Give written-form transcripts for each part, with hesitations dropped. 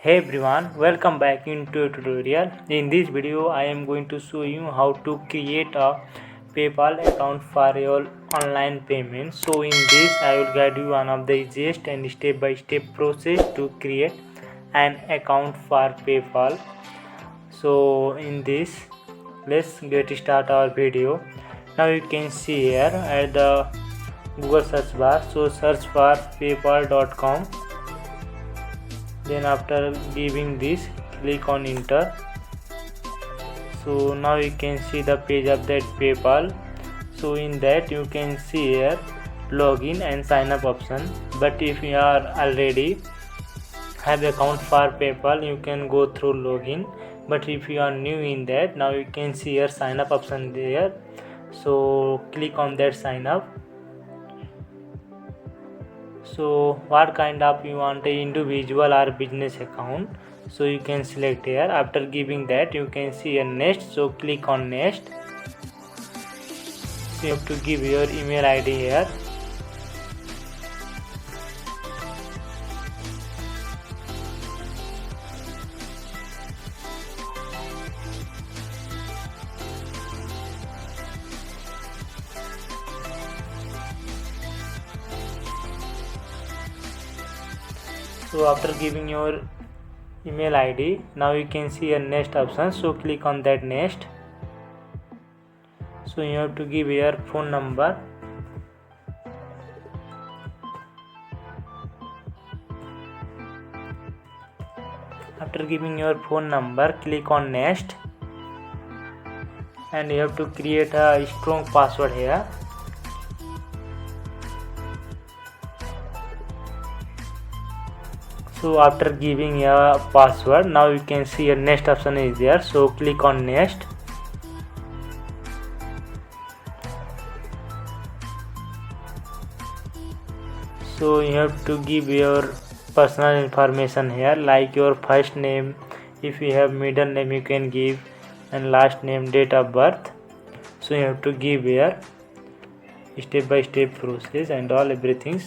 Hey everyone, welcome back into a tutorial. In this video I am going to show you how to create a PayPal account for your online payment. So in this I will guide you one of the easiest and step-by-step process to create an account for PayPal. So in this, let's get start our video. Now you can see here at the Google search bar, so search for paypal.com. Then after giving this, click on enter. So now you can see the page of that PayPal. So in that you can see here login and sign up option, but if you are already have account for PayPal, you can go through login. But if you are new in that, now you can see here sign up option there, so click on that sign up. So what kind of you want, a individual or business account, so you can select here. After giving that, you can see a next, so click on next. So you have to give your email ID here. So after giving your email ID, now you can see a next option, so click on that next. So you have to give your phone number. After giving your phone number, click on next, and you have to create a strong password here. So after giving a password, now you can see a next option is there, so click on next. So you have to give your personal information here, like your first name, if you have middle name you can give, and last name, date of birth. So you have to give here step by step process and all everything.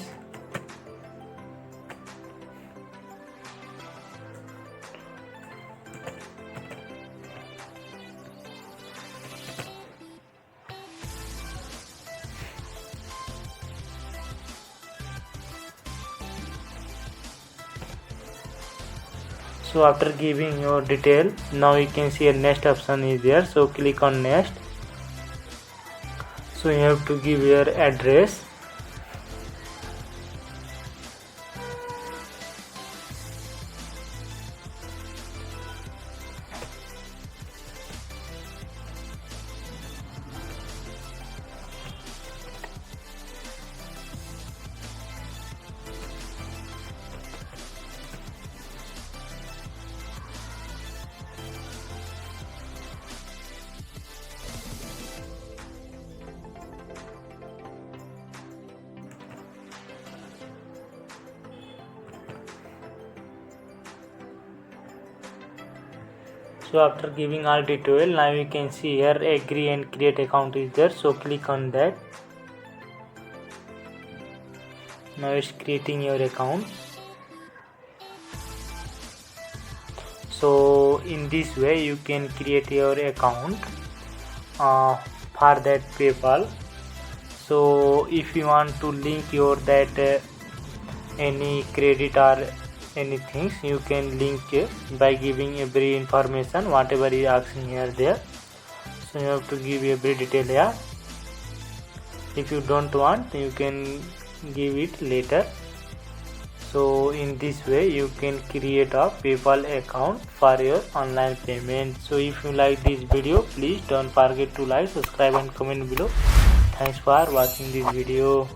So after giving your detail, now you can see a next option is there, so click on next. So you have to give your address. So after giving all detail, now you can see here agree and create account is there, so click on that. Now it's creating your account. So in this way you can create your account for that PayPal. So if you want to link your that any credit or anything, you can link by giving every information whatever is asking here there. So you have to give every detail here. If you don't want, you can give it later. So in this way you can create a PayPal account for your online payment. So if you like this video, please don't forget to like, subscribe and comment below. Thanks for watching this video.